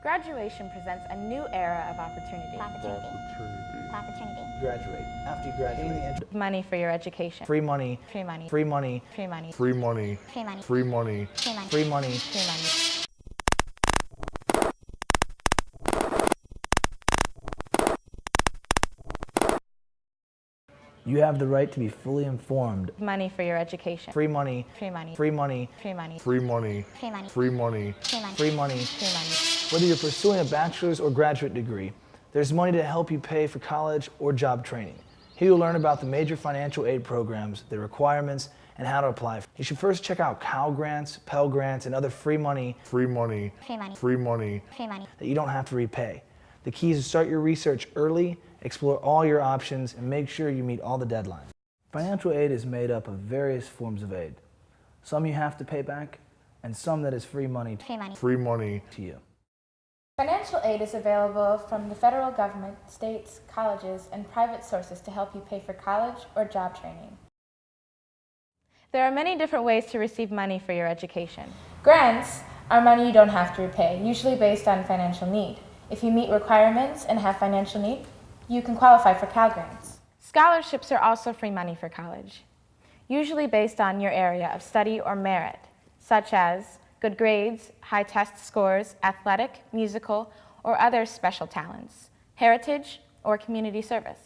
Graduation presents a new era of opportunity. Graduate. After you graduate, Money for your education. free money. Free money. Free money. Free money. Free money. Free money. Free money. Free money. Free money. Free money. You have the right to be fully informed. Money for your education. Free money. Free money. Free money. Free money. Free money. Free money. Free money. Free money. Free money. Free money. Whether you're pursuing a bachelor's or graduate degree, there's money to help you pay for college or job training. Here you'll learn about the major financial aid programs, their requirements, and how to apply. You should first check out Cal Grants, Pell Grants, and other free money Free money. Free money. Free money. Free money. that you don't have to repay. The key is to start your research early, explore all your options, and make sure you meet all the deadlines. Financial aid is made up of various forms of aid. Some you have to pay back, and some that is free money Free money. Free money. to you. Financial aid is available from the federal government, states, colleges, and private sources to help you pay for college or job training. There are many different ways to receive money for your education. Grants are money you don't have to repay, usually based on financial need. If you meet requirements and have financial need, you can qualify for Cal Grants. Scholarships are also free money for college, usually based on your area of study or merit, such as good grades, high test scores, athletic, musical, or other special talents, heritage, or community service.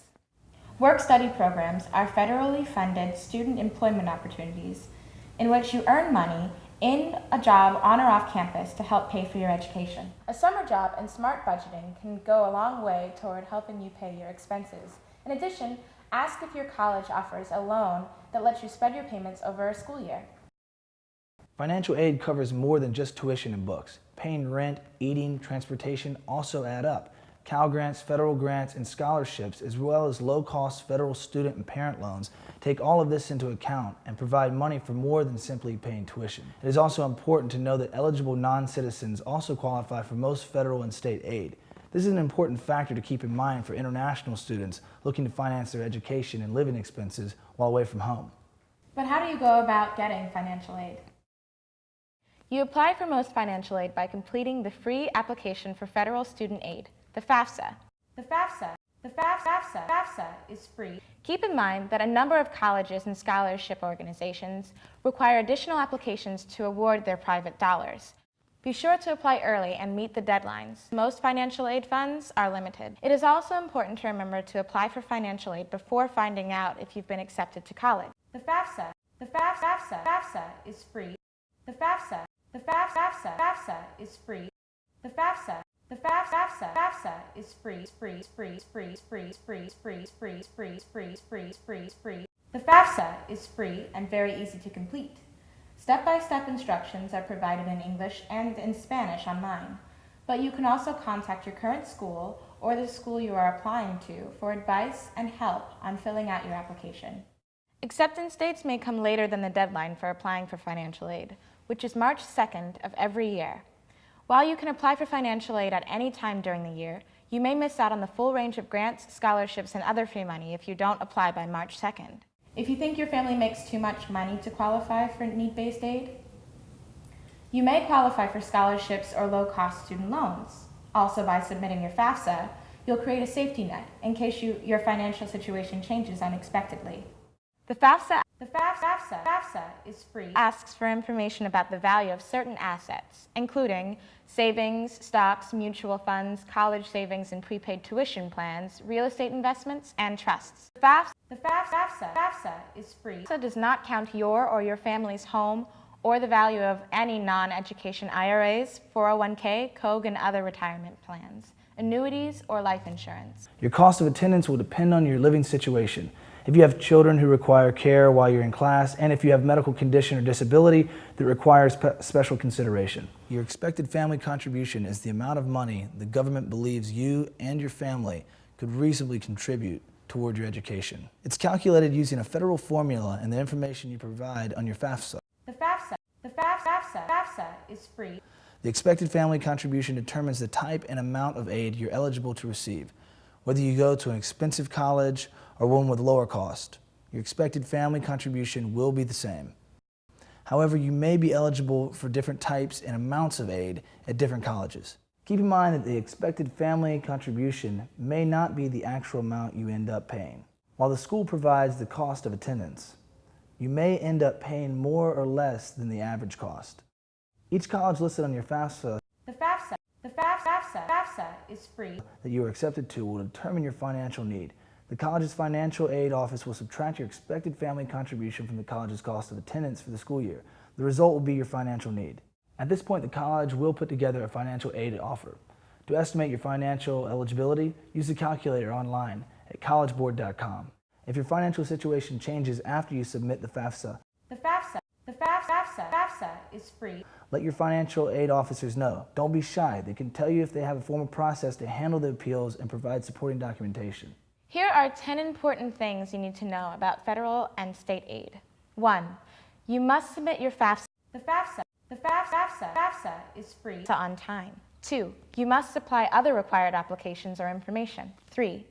Work-study programs are federally funded student employment opportunities in which you earn money in a job on or off campus to help pay for your education. A summer job and smart budgeting can go a long way toward helping you pay your expenses. In addition, ask if your college offers a loan that lets you spread your payments over a school year. Financial aid covers more than just tuition and books. Paying rent, eating, transportation also add up. Cal Grants, federal grants, and scholarships, as well as low-cost federal student and parent loans, take all of this into account and provide money for more than simply paying tuition. It is also important to know that eligible non-citizens also qualify for most federal and state aid. This is an important factor to keep in mind for international students looking to finance their education and living expenses while away from home. But how do you go about getting financial aid? You apply for most financial aid by completing the free application for federal student aid, the FAFSA. The FAFSA is free. Keep in mind that a number of colleges and scholarship organizations require additional applications to award their private dollars. Be sure to apply early and meet the deadlines. Most financial aid funds are limited. It is also important to remember to apply for financial aid before finding out if you've been accepted to college. The FAFSA is free. The FAFSA is free. The FAFSA is free. The FAFSA is free and very easy to complete. Step-by-step instructions are provided in English and in Spanish online, but you can also contact your current school or the school you are applying to for advice and help on filling out your application. Acceptance dates may come later than the deadline for applying for financial aid, which is March 2nd of every year. While you can apply for financial aid at any time during the year, you may miss out on the full range of grants, scholarships, and other free money if you don't apply by March 2nd. If you think your family makes too much money to qualify for need-based aid, you may qualify for scholarships or low-cost student loans. Also, by submitting your FAFSA, you'll create a safety net in case your financial situation changes unexpectedly. The FAFSA is free. Asks for information about the value of certain assets, including savings, stocks, mutual funds, college savings and prepaid tuition plans, real estate investments, and trusts. The FAFSA is free. FAFSA does not count your or your family's home or the value of any non-education IRAs, 401k, COG, and other retirement plans, annuities, or life insurance. Your cost of attendance will depend on your living situation. If you have children who require care while you're in class, and if you have medical condition or disability that requires special consideration. Your expected family contribution is the amount of money the government believes you and your family could reasonably contribute toward your education. It's calculated using a federal formula and the information you provide on your FAFSA. The FAFSA is free. The expected family contribution determines the type and amount of aid you're eligible to receive, whether you go to an expensive college or one with lower cost. Your expected family contribution will be the same. However, you may be eligible for different types and amounts of aid at different colleges. Keep in mind that the expected family contribution may not be the actual amount you end up paying. While the school provides the cost of attendance, you may end up paying more or less than the average cost. Each college listed on your FAFSA The FAFSA is free. that you are accepted to will determine your financial need. The college's financial aid office will subtract your expected family contribution from the college's cost of attendance for the school year. The result will be your financial need. At this point, the college will put together a financial aid offer. To estimate your financial eligibility, use the calculator online at collegeboard.com. If your financial situation changes after you submit the FAFSA, The FAFSA is free. let your financial aid officers know. Don't be shy. They can tell you if they have a formal process to handle the appeals and provide supporting documentation. Here are 10 important things you need to know about federal and state aid. 1. You must submit your FAFSA The FAFSA is free. on time. 2. You must supply other required applications or information. 3.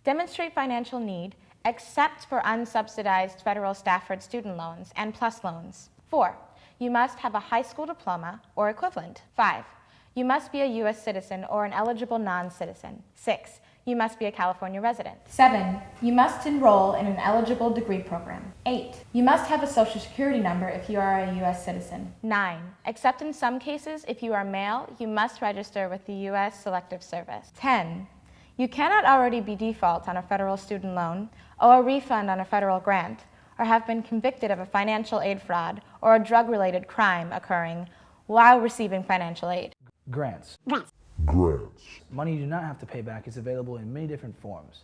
Demonstrate financial need, except for unsubsidized federal Stafford student loans and PLUS loans. 4. You must have a high school diploma or equivalent. 5. You must be a U.S. citizen or an eligible non-citizen. 6. You must be a California resident. 7. You must enroll in an eligible degree program. 8. You must have a social security number if you are a U.S. citizen. 9. Except in some cases, if you are male, you must register with the U.S. Selective Service. 10. You cannot already be default on a federal student loan, owe a refund on a federal grant, or have been convicted of a financial aid fraud or a drug-related crime occurring while receiving financial aid. Grants. Grants. Money you do not have to pay back is available in many different forms.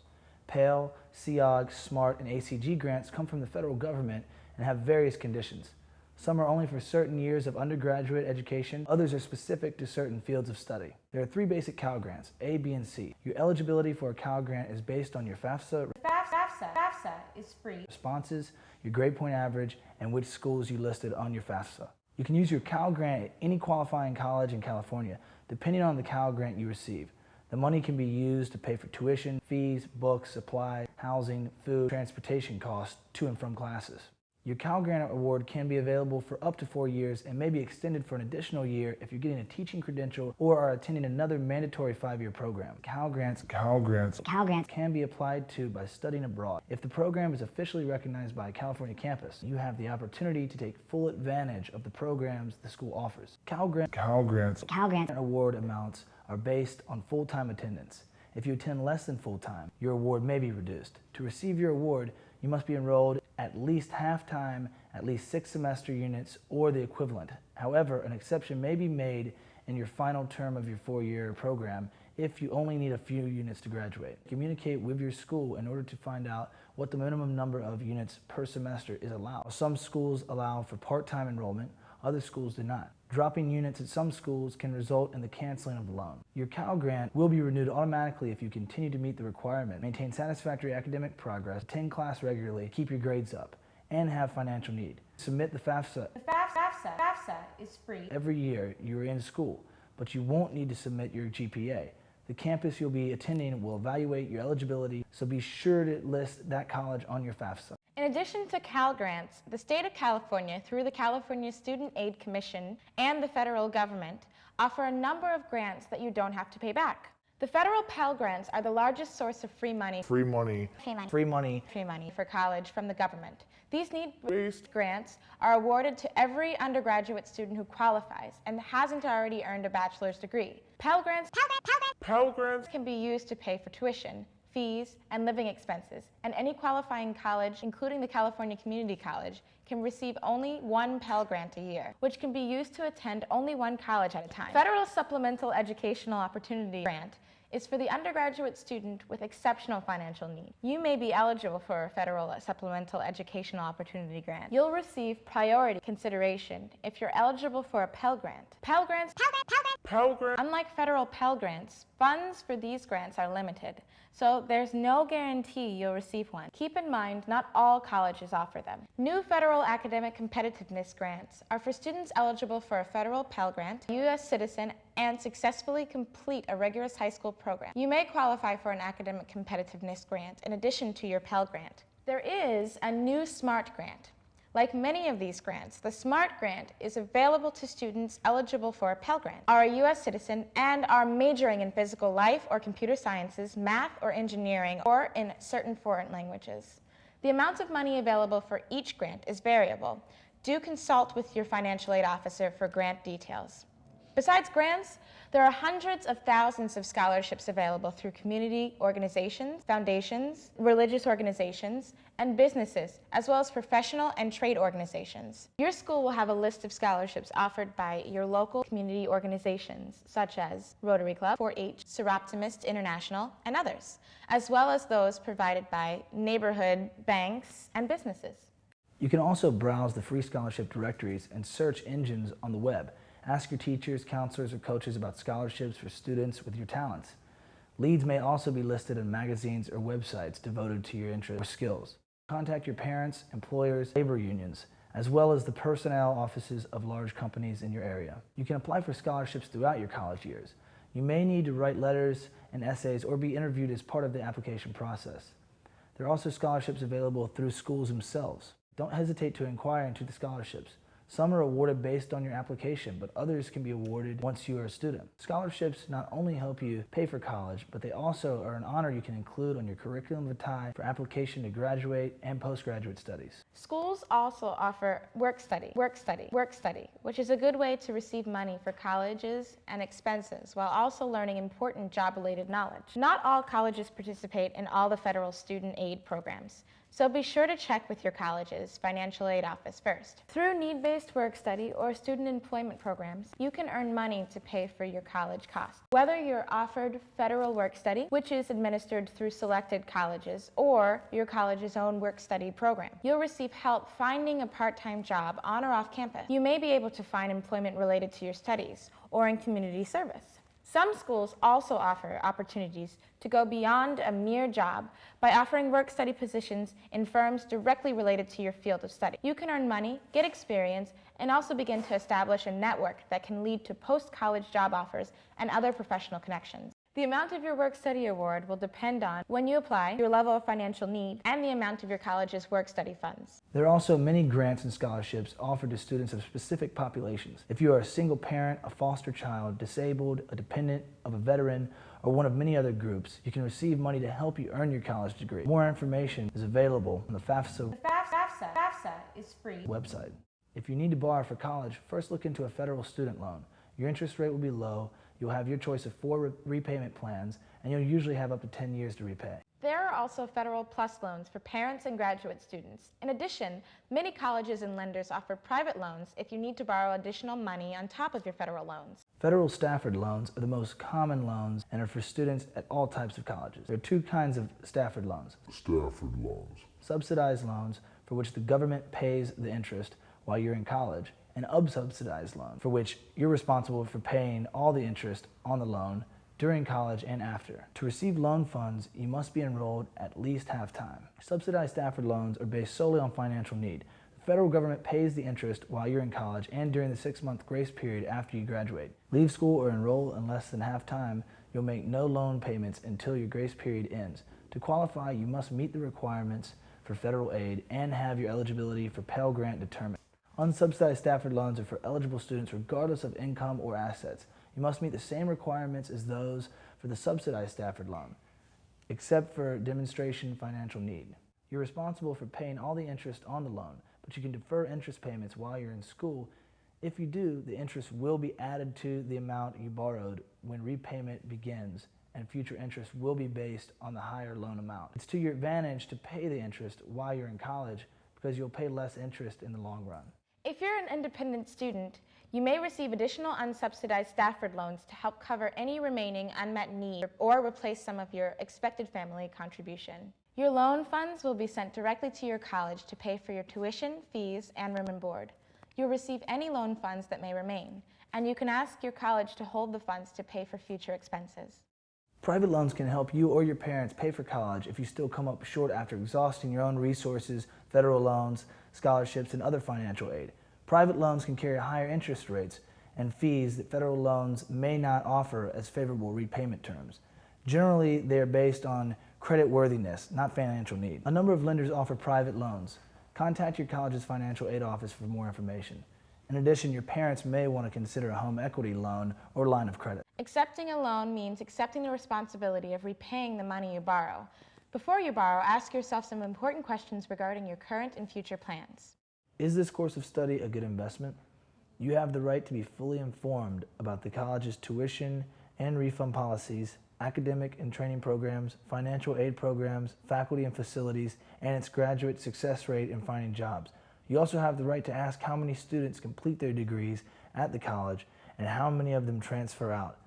Pell, CEOG, SMART, and ACG grants come from the federal government and have various conditions. Some are only for certain years of undergraduate education, others are specific to certain fields of study. There are 3 basic Cal Grants, A, B, and C. Your eligibility for a Cal Grant is based on your FAFSA FAFSA is free. responses, your grade point average, and which schools you listed on your FAFSA. You can use your Cal Grant at any qualifying college in California, depending on the Cal Grant you receive. The money can be used to pay for tuition, fees, books, supplies, housing, food, transportation costs to and from classes. Your Cal Grant award can be available for up to 4 years and may be extended for an additional year if you're getting a teaching credential or are attending another mandatory 5-year program. Cal Grants can be applied to by studying abroad. If the program is officially recognized by a California campus, you have the opportunity to take full advantage of the programs the school offers. Cal Grants award amounts are based on full-time attendance. If you attend less than full-time, your award may be reduced. To receive your award, you must be enrolled at least half-time, at least 6 semester units, or the equivalent. However, an exception may be made in your final term of your 4-year program if you only need a few units to graduate. Communicate with your school in order to find out what the minimum number of units per semester is allowed. Some schools allow for part-time enrollment, other schools do not. Dropping units at some schools can result in the canceling of the loan. Your Cal Grant will be renewed automatically if you continue to meet the requirement, maintain satisfactory academic progress, attend class regularly, keep your grades up, and have financial need. Submit the FAFSA. The FAFSA is free. Every year you are in school, but you won't need to submit your GPA. The campus you'll be attending will evaluate your eligibility, so be sure to list that college on your FAFSA. In addition to Cal Grants, the state of California, through the California Student Aid Commission and the federal government, offer a number of grants that you don't have to pay back. The federal Pell Grants are the largest source of free money for college from the government. These need-based grants are awarded to every undergraduate student who qualifies and hasn't already earned a bachelor's degree. Pell Grants can be used to pay for tuition, fees, and living expenses, and any qualifying college, including the California Community College, can receive only 1 Pell Grant a year, which can be used to attend only 1 college at a time. Federal Supplemental Educational Opportunity Grant is for the undergraduate student with exceptional financial need. You may be eligible for a federal supplemental educational opportunity grant. You'll receive priority consideration if you're eligible for a Pell Grant. Pell Grants, unlike federal Pell Grants, funds for these grants are limited, so there's no guarantee you'll receive one. Keep in mind, not all colleges offer them. New federal academic competitiveness grants are for students eligible for a federal Pell Grant, U.S. citizen, and successfully complete a rigorous high school program. You may qualify for an academic competitiveness grant in addition to your Pell Grant. There is a new SMART grant, Like many of these grants, the SMART grant is available to students eligible for a Pell Grant, are a U.S. citizen, and are majoring in physical life or computer sciences, math or engineering, or in certain foreign languages. The amount of money available for each grant is variable. Do consult with your financial aid officer for grant details. Besides grants, there are hundreds of thousands of scholarships available through community organizations, foundations, religious organizations, and businesses, as well as professional and trade organizations. Your school will have a list of scholarships offered by your local community organizations, such as Rotary Club, 4-H, Seroptimist International, and others, as well as those provided by neighborhood banks and businesses. You can also browse the free scholarship directories and search engines on the web. Ask your teachers, counselors, or coaches about scholarships for students with your talents. Leads may also be listed in magazines or websites devoted to your interests or skills. Contact your parents, employers, labor unions, as well as the personnel offices of large companies in your area. You can apply for scholarships throughout your college years. You may need to write letters and essays or be interviewed as part of the application process. There are also scholarships available through schools themselves. Don't hesitate to inquire into the scholarships. Some are awarded based on your application, but others can be awarded once you are a student. Scholarships not only help you pay for college, but they also are an honor you can include on your curriculum vitae for application to graduate and postgraduate studies. Schools also offer work study, which is a good way to receive money for colleges and expenses while also learning important job-related knowledge. Not all colleges participate in all the federal student aid programs, so be sure to check with your college's financial aid office first. Through need-based work study or student employment programs, you can earn money to pay for your college costs. Whether you're offered federal work study, which is administered through selected colleges, or your college's own work study program, you'll receive help finding a part-time job on or off campus. You may be able to find employment related to your studies or in community service. Some schools also offer opportunities to go beyond a mere job by offering work-study positions in firms directly related to your field of study. You can earn money, get experience, and also begin to establish a network that can lead to post-college job offers and other professional connections. The amount of your work-study award will depend on when you apply, your level of financial need, and the amount of your college's work-study funds. There are also many grants and scholarships offered to students of specific populations. If you are a single parent, a foster child, disabled, a dependent of a veteran, or one of many other groups, you can receive money to help you earn your college degree. More information is available on the FAFSA is free website. If you need to borrow for college, first look into a federal student loan. Your interest rate will be low, you'll have your choice of 4 repayment plans, and you'll usually have up to 10 years to repay. There are also Federal Plus loans for parents and graduate students. In addition, many colleges and lenders offer private loans if you need to borrow additional money on top of your federal loans. Federal Stafford loans are the most common loans and are for students at all types of colleges. There are 2 kinds of Stafford loans. Subsidized loans, for which the government pays the interest while you're in college, and unsubsidized loan, for which you're responsible for paying all the interest on the loan during college and after. To receive loan funds, you must be enrolled at least half-time. Subsidized Stafford loans are based solely on financial need. The federal government pays the interest while you're in college and during the 6-month grace period after you graduate. Leave school or enroll in less than half-time, you'll make no loan payments until your grace period ends. To qualify, you must meet the requirements for federal aid and have your eligibility for Pell Grant determined. Unsubsidized Stafford loans are for eligible students regardless of income or assets. You must meet the same requirements as those for the subsidized Stafford loan, except for demonstration financial need. You're responsible for paying all the interest on the loan, but you can defer interest payments while you're in school. If you do, the interest will be added to the amount you borrowed when repayment begins, and future interest will be based on the higher loan amount. It's to your advantage to pay the interest while you're in college because you'll pay less interest in the long run. If you're an independent student, you may receive additional unsubsidized Stafford loans to help cover any remaining unmet need or replace some of your expected family contribution. Your loan funds will be sent directly to your college to pay for your tuition, fees, and room and board. You'll receive any loan funds that may remain, and you can ask your college to hold the funds to pay for future expenses. Private loans can help you or your parents pay for college if you still come up short after exhausting your own resources, federal loans, scholarships, and other financial aid. Private loans can carry higher interest rates and fees that federal loans may not offer as favorable repayment terms. Generally, they are based on credit worthiness, not financial need. A number of lenders offer private loans. Contact your college's financial aid office for more information. In addition, your parents may want to consider a home equity loan or line of credit. Accepting a loan means accepting the responsibility of repaying the money you borrow. Before you borrow, ask yourself some important questions regarding your current and future plans. Is this course of study a good investment? You have the right to be fully informed about the college's tuition and refund policies, academic and training programs, financial aid programs, faculty and facilities, and its graduate success rate in finding jobs. You also have the right to ask how many students complete their degrees at the college and how many of them transfer out.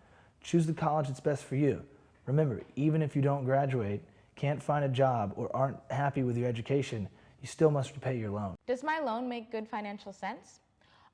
Choose the college that's best for you. Remember, even if you don't graduate, can't find a job, or aren't happy with your education, you still must repay your loan. Does my loan make good financial sense?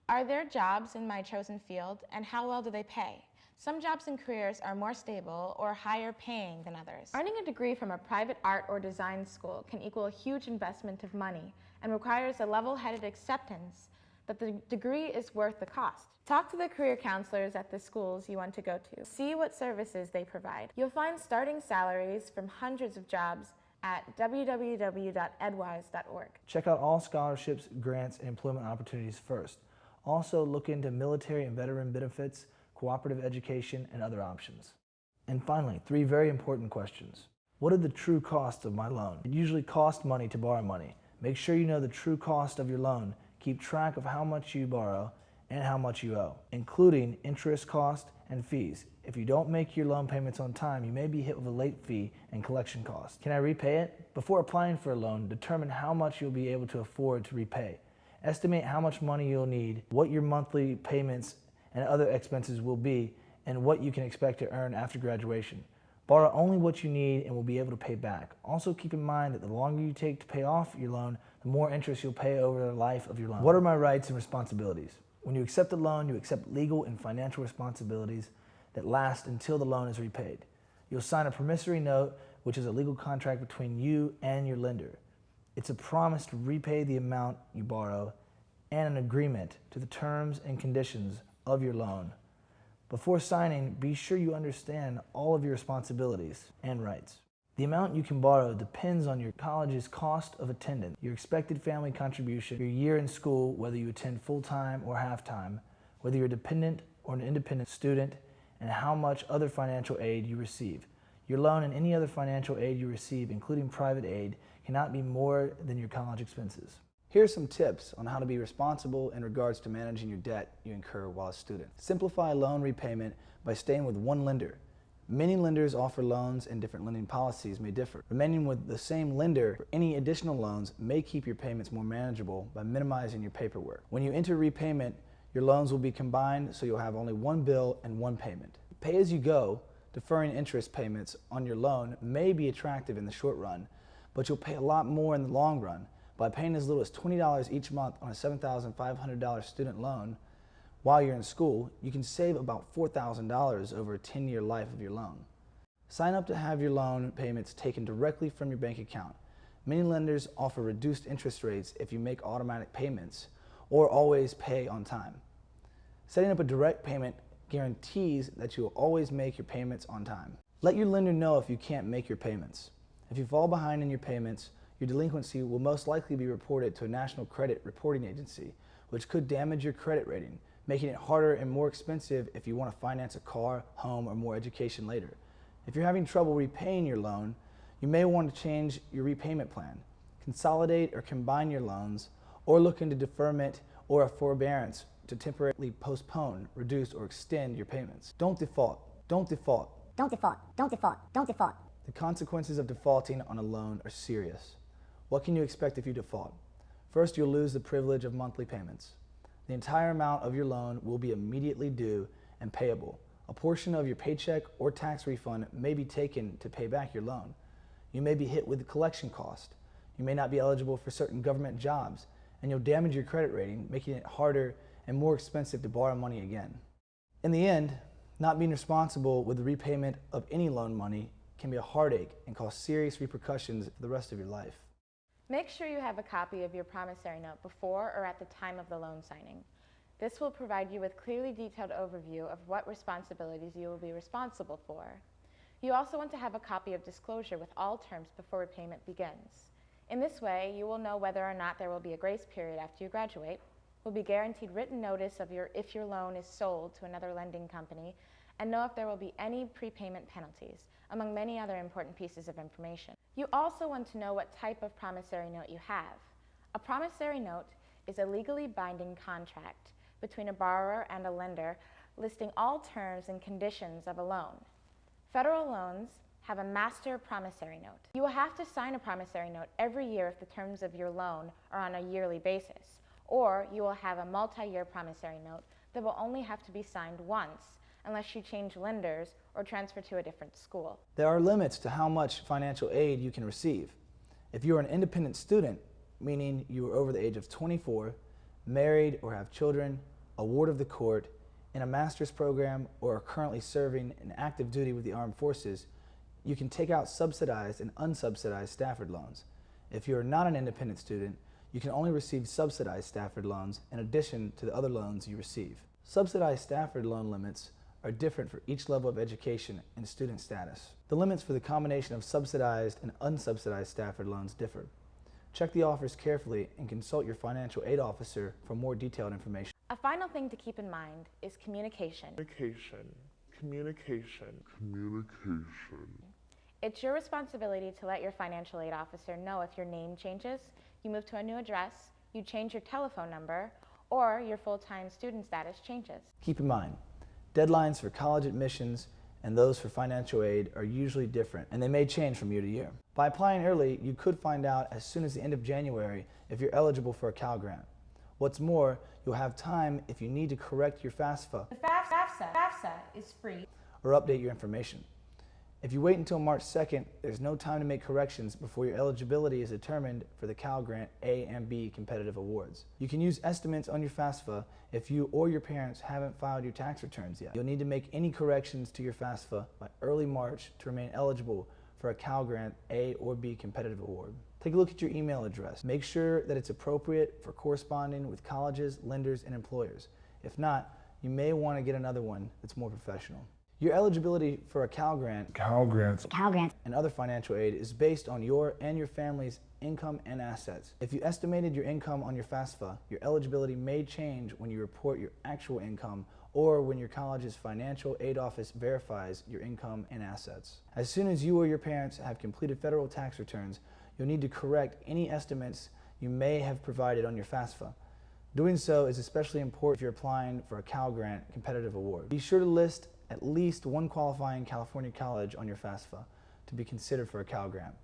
Are there jobs in my chosen field, and how well do they pay? Some jobs and careers are more stable or higher paying than others. Earning a degree from a private art or design school can equal a huge investment of money and requires a level-headed acceptance that the degree is worth the cost. Talk to the career counselors at the schools you want to go to. See what services they provide. You'll find starting salaries from hundreds of jobs at www.edwise.org. Check out all scholarships, grants, and employment opportunities first. Also look into military and veteran benefits, cooperative education, and other options. And finally, 3 very important questions. What are the true costs of my loan? It usually costs money to borrow money. Make sure you know the true cost of your loan. Keep track of how much you borrow and how much you owe, including interest cost and fees. If you don't make your loan payments on time, you may be hit with a late fee and collection costs. Can I repay it? Before applying for a loan, determine how much you'll be able to afford to repay. Estimate how much money you'll need, what your monthly payments and other expenses will be, and what you can expect to earn after graduation. Borrow only what you need and will be able to pay back. Also keep in mind that the longer you take to pay off your loan, the more interest you'll pay over the life of your loan. What are my rights and responsibilities? When you accept a loan, you accept legal and financial responsibilities that last until the loan is repaid. You'll sign a promissory note, which is a legal contract between you and your lender. It's a promise to repay the amount you borrow and an agreement to the terms and conditions of your loan. Before signing, be sure you understand all of your responsibilities and rights. The amount you can borrow depends on your college's cost of attendance, your expected family contribution, your year in school, whether you attend full-time or half-time, whether you're a dependent or an independent student, and how much other financial aid you receive. Your loan and any other financial aid you receive, including private aid, cannot be more than your college expenses. Here are some tips on how to be responsible in regards to managing your debt you incur while a student. Simplify loan repayment by staying with one lender. Many lenders offer loans and different lending policies may differ. Remaining with the same lender for any additional loans may keep your payments more manageable by minimizing your paperwork. When you enter repayment, your loans will be combined so you'll have only one bill and one payment. Pay as you go, deferring interest payments on your loan may be attractive in the short run, but you'll pay a lot more in the long run. By paying as little as $20 each month on a $7,500 student loan while you're in school, you can save about $4,000 over a 10-year life of your loan. Sign up to have your loan payments taken directly from your bank account. Many lenders offer reduced interest rates if you make automatic payments or always pay on time. Setting up a direct payment guarantees that you will always make your payments on time. Let your lender know if you can't make your payments. If you fall behind in your payments, your delinquency will most likely be reported to a national credit reporting agency, which could damage your credit rating, making it harder and more expensive if you want to finance a car, home, or more education later. If you're having trouble repaying your loan, you may want to change your repayment plan, consolidate or combine your loans, or look into deferment or a forbearance to temporarily postpone, reduce, or extend your payments. Don't default. Don't default. Don't default. Don't default. Don't default. The consequences of defaulting on a loan are serious. What can you expect if you default? First, you'll lose the privilege of monthly payments. The entire amount of your loan will be immediately due and payable. A portion of your paycheck or tax refund may be taken to pay back your loan. You may be hit with the collection cost. You may not be eligible for certain government jobs, and you'll damage your credit rating, making it harder and more expensive to borrow money again. In the end, not being responsible with the repayment of any loan money can be a heartache and cause serious repercussions for the rest of your life. Make sure you have a copy of your promissory note before or at the time of the loan signing. This will provide you with clearly detailed overview of what responsibilities you will be responsible for. You also want to have a copy of disclosure with all terms before repayment begins. In this way, you will know whether or not there will be a grace period after you graduate, will be guaranteed written notice of if your loan is sold to another lending company, and know if there will be any prepayment penalties, among many other important pieces of information. You also want to know what type of promissory note you have. A promissory note is a legally binding contract between a borrower and a lender listing all terms and conditions of a loan. Federal loans have a master promissory note. You will have to sign a promissory note every year if the terms of your loan are on a yearly basis, or you will have a multi-year promissory note that will only have to be signed once unless you change lenders or transfer to a different school. There are limits to how much financial aid you can receive. If you are an independent student, meaning you are over the age of 24, married or have children, a ward of the court, in a master's program, or are currently serving in active duty with the armed forces, you can take out subsidized and unsubsidized Stafford loans. If you are not an independent student, you can only receive subsidized Stafford loans in addition to the other loans you receive. Subsidized Stafford loan limits are different for each level of education and student status. The limits for the combination of subsidized and unsubsidized Stafford loans differ. Check the offers carefully and consult your financial aid officer for more detailed information. A final thing to keep in mind is communication. Communication. It's your responsibility to let your financial aid officer know if your name changes, you move to a new address, you change your telephone number, or your full-time student status changes. Keep in mind, deadlines for college admissions and those for financial aid are usually different, and they may change from year to year. By applying early, you could find out as soon as the end of January if you're eligible for a Cal Grant. What's more, you'll have time if you need to correct your FAFSA. The FAFSA is free. Or update your information. If you wait until March 2nd, there's no time to make corrections before your eligibility is determined for the Cal Grant A and B competitive awards. You can use estimates on your FAFSA if you or your parents haven't filed your tax returns yet. You'll need to make any corrections to your FAFSA by early March to remain eligible for a Cal Grant A or B competitive award. Take a look at your email address. Make sure that it's appropriate for corresponding with colleges, lenders, and employers. If not, you may want to get another one that's more professional. Your eligibility for a Cal Grant and other financial aid is based on your and your family's income and assets. If you estimated your income on your FAFSA, your eligibility may change when you report your actual income or when your college's financial aid office verifies your income and assets. As soon as you or your parents have completed federal tax returns, you'll need to correct any estimates you may have provided on your FAFSA. Doing so is especially important if you're applying for a Cal Grant competitive award. Be sure to list at least one qualifying California college on your FAFSA to be considered for a Cal Grant.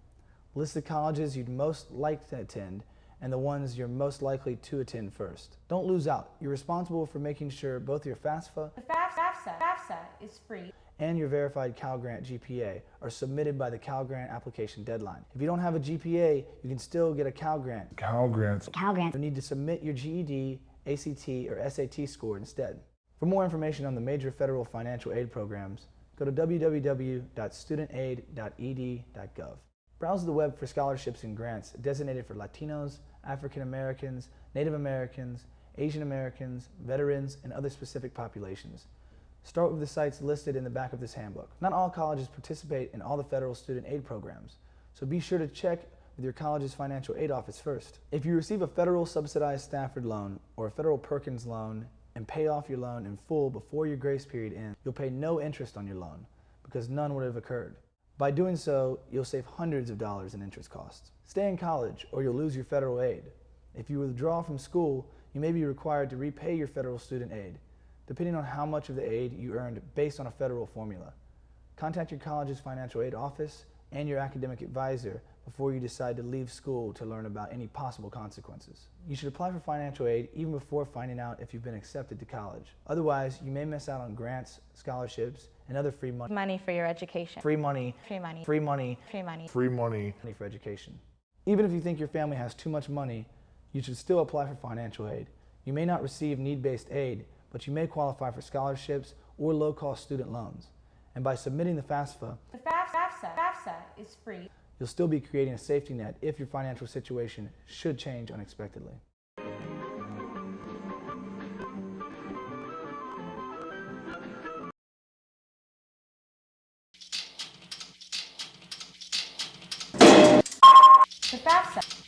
List the colleges you'd most like to attend and the ones you're most likely to attend first. Don't lose out. You're responsible for making sure both your FAFSA The FAFSA is free. and your verified Cal Grant GPA are submitted by the Cal Grant application deadline. If you don't have a GPA, you can still get a Cal Grant. You'll need to submit your GED, ACT, or SAT score instead. For more information on the major federal financial aid programs, go to www.studentaid.ed.gov. Browse the web for scholarships and grants designated for Latinos, African Americans, Native Americans, Asian Americans, veterans, and other specific populations. Start with the sites listed in the back of this handbook. Not all colleges participate in all the federal student aid programs, so be sure to check with your college's financial aid office first. If you receive a federal subsidized Stafford loan or a federal Perkins loan and pay off your loan in full before your grace period ends, you'll pay no interest on your loan because none would have occurred. By doing so, you'll save hundreds of dollars in interest costs. Stay in college or you'll lose your federal aid. If you withdraw from school, you may be required to repay your federal student aid, depending on how much of the aid you earned based on a federal formula. Contact your college's financial aid office and your academic advisor before you decide to leave school to learn about any possible consequences. You should apply for financial aid even before finding out if you've been accepted to college. Otherwise, you may miss out on grants, scholarships, and other free money. Money for your education. Free money for education. Even if you think your family has too much money, you should still apply for financial aid. You may not receive need-based aid, but you may qualify for scholarships or low-cost student loans. And by submitting the FAFSA, The FAFSA is free. you'll still be creating a safety net if your financial situation should change unexpectedly. The FAFSA